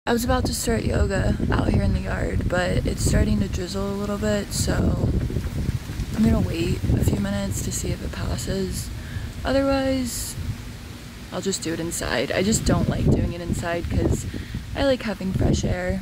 I was about to start yoga out here in the yard, but it's starting to drizzle a little bit, so I'm gonna wait a few minutes to see if it passes. Otherwise, I'll just do it inside. I just don't like doing it inside because I like having fresh air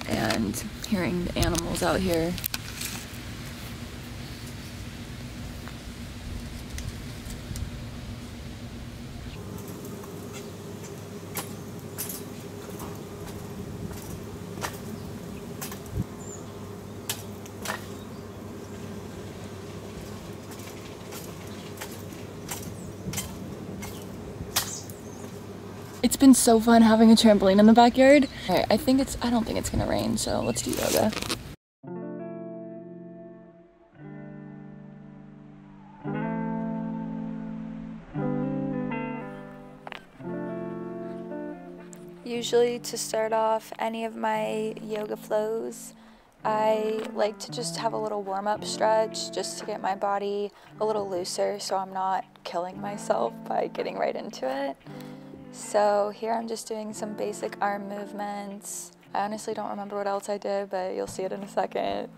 and hearing the animals out here. It's been so fun having a trampoline in the backyard. Alright, I don't think it's gonna rain, so let's do yoga. Usually to start off any of my yoga flows, I like to just have a little warm-up stretch just to get my body a little looser so I'm not killing myself by getting right into it. So here I'm just doing some basic arm movements. I honestly don't remember what else I did, but you'll see it in a second.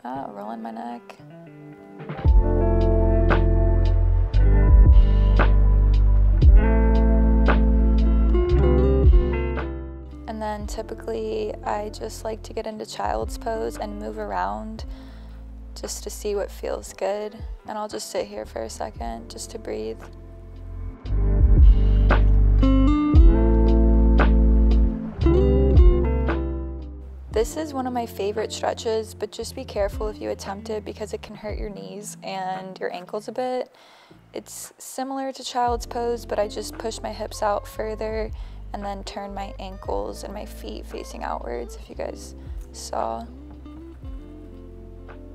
Oh, rolling my neck. And then typically I just like to get into child's pose and move around just to see what feels good. And I'll just sit here for a second just to breathe. This is one of my favorite stretches, but just be careful if you attempt it because it can hurt your knees and your ankles a bit. It's similar to child's pose, but I just push my hips out further and then turn my ankles and my feet facing outwards, if you guys saw.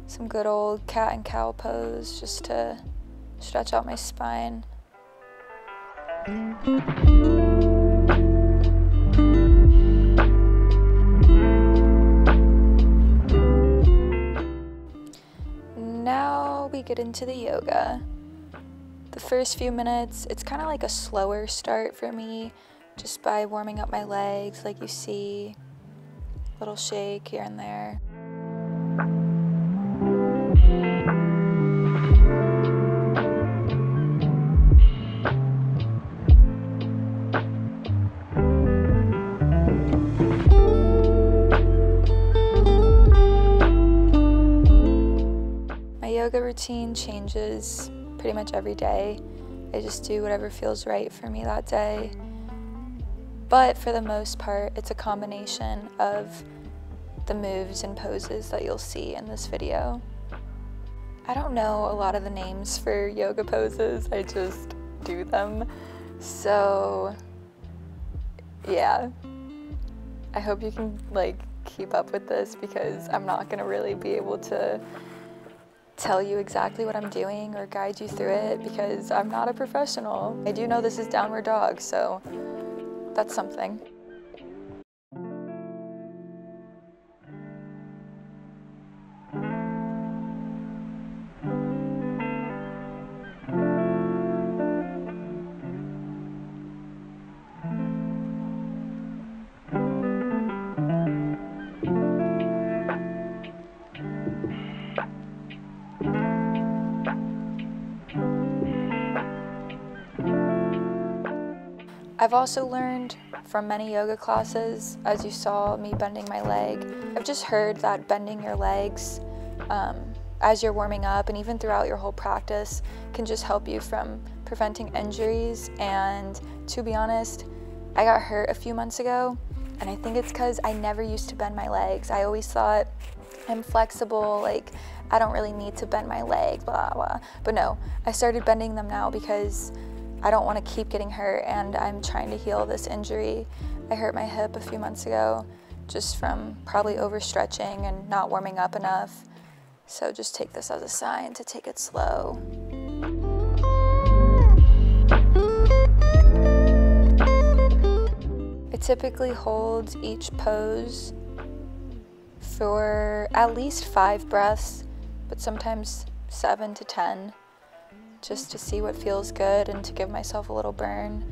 Some good old cat and cow pose just to stretch out my spine. Now we get into the yoga. The first few minutes, it's kind of like a slower start for me, just by warming up my legs like you see, little shake here and there. My yoga routine changes pretty much every day. I just do whatever feels right for me that day. But for the most part, it's a combination of the moves and poses that you'll see in this video. I don't know a lot of the names for yoga poses, I just do them. So yeah, I hope you can keep up with this because I'm not gonna really be able to tell you exactly what I'm doing or guide you through it because I'm not a professional. I do know this is downward dog, so that's something. I've also learned from many yoga classes, as you saw me bending my leg, I've just heard that bending your legs as you're warming up and even throughout your whole practice can just help you from preventing injuries. And to be honest, I got hurt a few months ago and I think it's because I never used to bend my legs. I always thought I'm flexible, I don't really need to bend my legs, blah, blah. But no, I started bending them now because I don't want to keep getting hurt and I'm trying to heal this injury. I hurt my hip a few months ago just from probably overstretching and not warming up enough. So just take this as a sign to take it slow. I typically hold each pose for at least 5 breaths, but sometimes 7 to 10. Just to see what feels good and to give myself a little burn.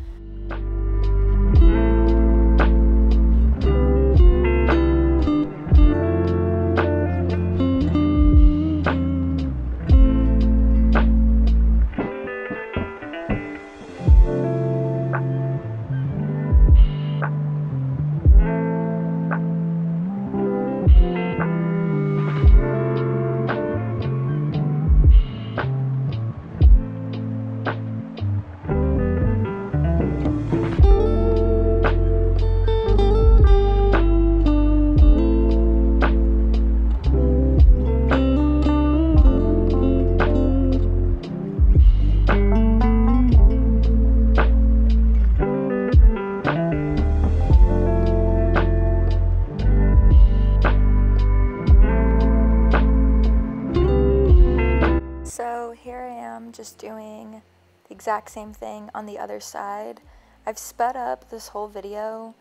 just doing the exact same thing on the other side. I've sped up this whole video,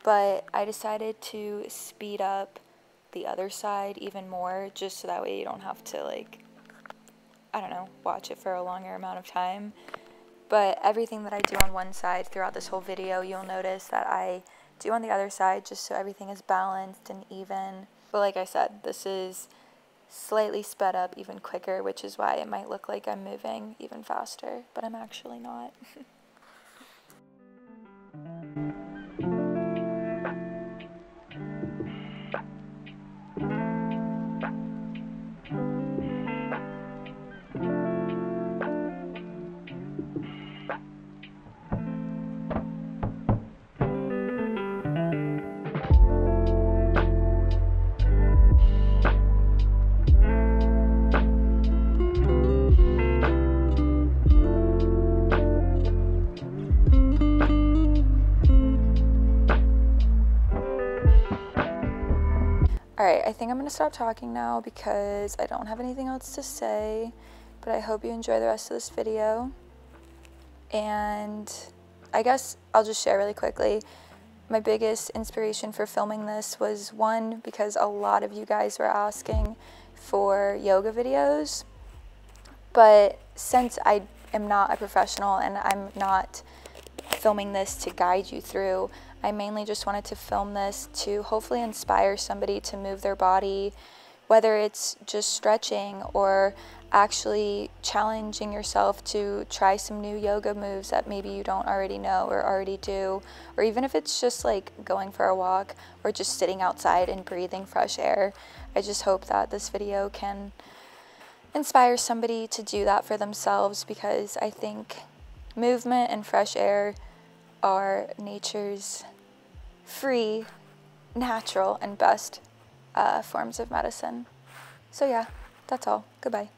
but I decided to speed up the other side even more, just so that way you don't have to, like, I don't know, watch it for a longer amount of time. But everything that I do on one side throughout this whole video, you'll notice that I do on the other side, just so everything is balanced and even. But like I said, this is slightly sped up even quicker, which is why it might look like I'm moving even faster, but I'm actually not. Alright, I think I'm going to stop talking now because I don't have anything else to say, but I hope you enjoy the rest of this video. And I guess I'll just share really quickly. My biggest inspiration for filming this was, one, because a lot of you guys were asking for yoga videos, but since I am not a professional and I'm not filming this to guide you through, I mainly just wanted to film this to hopefully inspire somebody to move their body, whether it's just stretching or actually challenging yourself to try some new yoga moves that maybe you don't already know or already do, or even if it's just like going for a walk or just sitting outside and breathing fresh air. I just hope that this video can inspire somebody to do that for themselves, because I think movement and fresh air are nature's free, natural, and best forms of medicine. So yeah, that's all. Goodbye.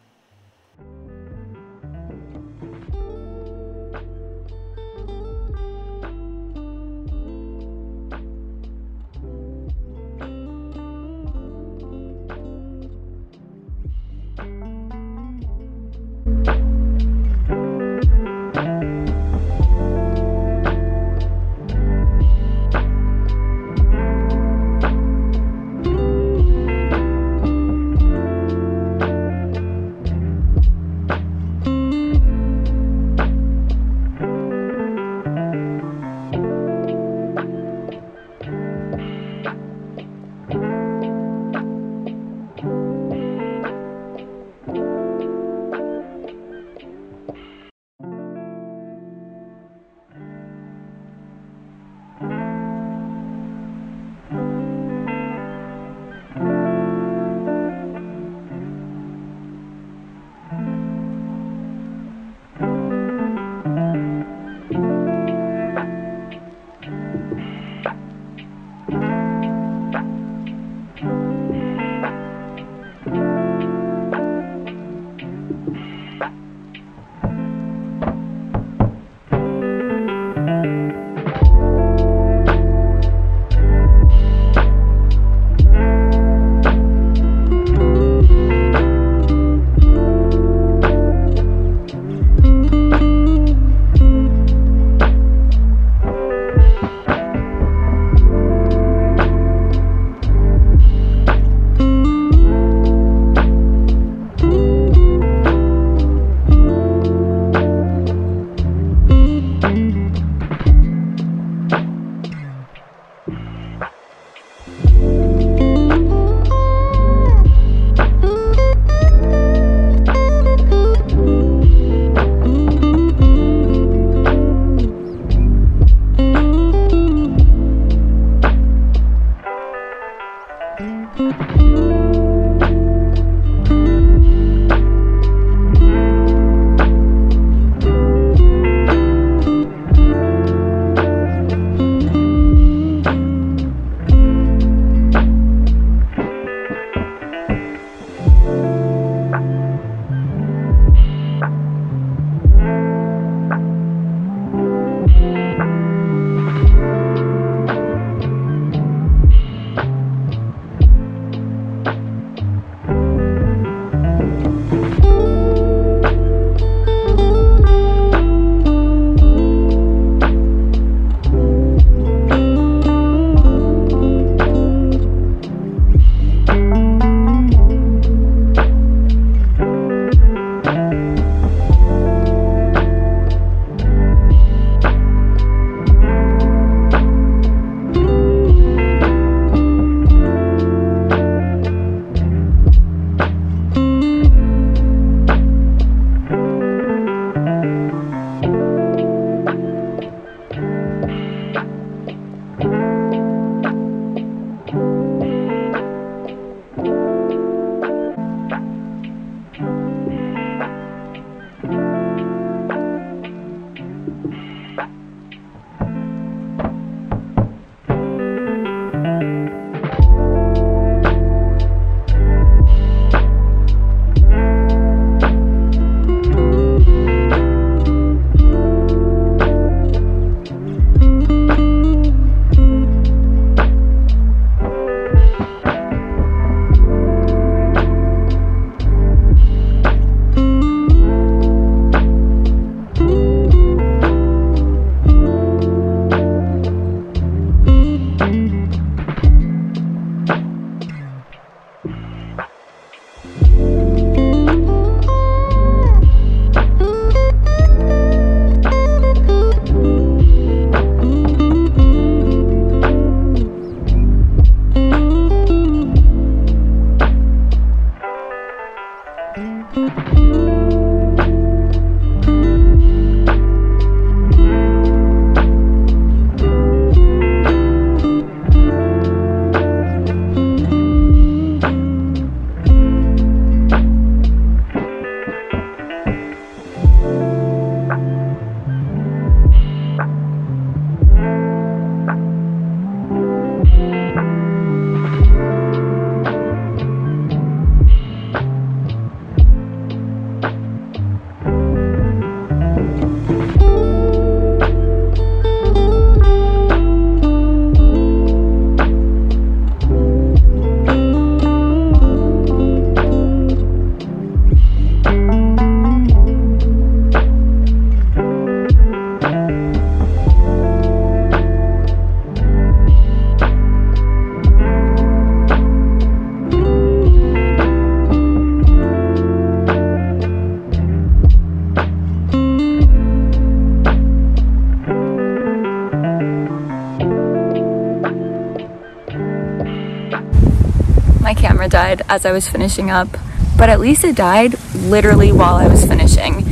camera died as I was finishing up, but at least it died literally while I was finishing.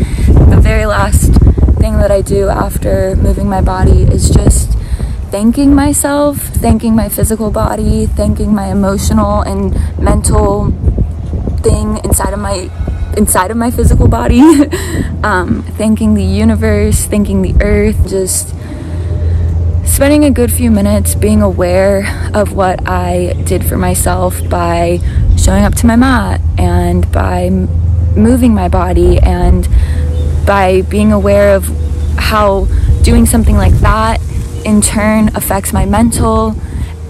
The very last thing that I do after moving my body is just thanking myself, thanking my physical body, thanking my emotional and mental thing inside of my physical body, thanking the universe, thanking the earth, just spending a good few minutes being aware of what I did for myself by showing up to my mat and by moving my body and by being aware of how doing something like that in turn affects my mental.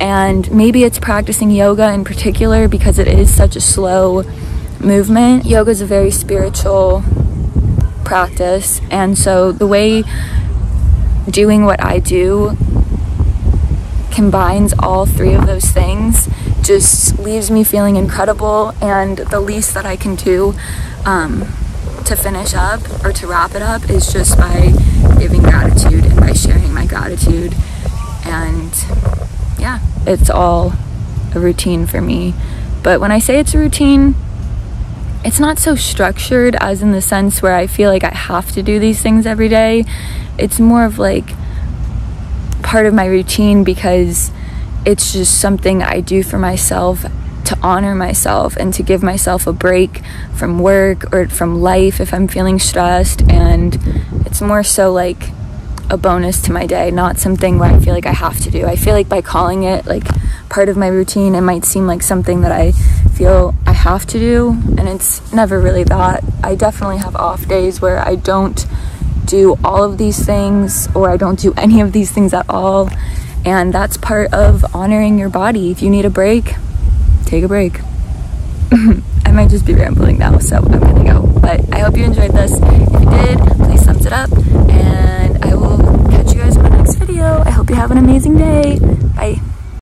And maybe it's practicing yoga in particular because it is such a slow movement. Yoga is a very spiritual practice, and so the way doing what I do combines all three of those things just leaves me feeling incredible. And the least that I can do to finish up or to wrap it up is just by giving gratitude and by sharing my gratitude. And yeah, it's all a routine for me. But when I say it's a routine, it's not so structured as in the sense where I feel like I have to do these things every day. It's more of like part of my routine because it's just something I do for myself to honor myself and to give myself a break from work or from life if I'm feeling stressed. And it's more so like a bonus to my day, not something where I feel like I have to do. I feel like by calling it like part of my routine, it might seem like something that I feel I have to do, and it's never really that. I definitely have off days where I don't do all of these things or I don't do any of these things at all, and that's part of honoring your body. If you need a break, take a break. I might just be rambling now, so I'm gonna go, but I hope you enjoyed this. If you did, please thumbs it up, and I will catch you guys in my next video. I hope you have an amazing day. Bye.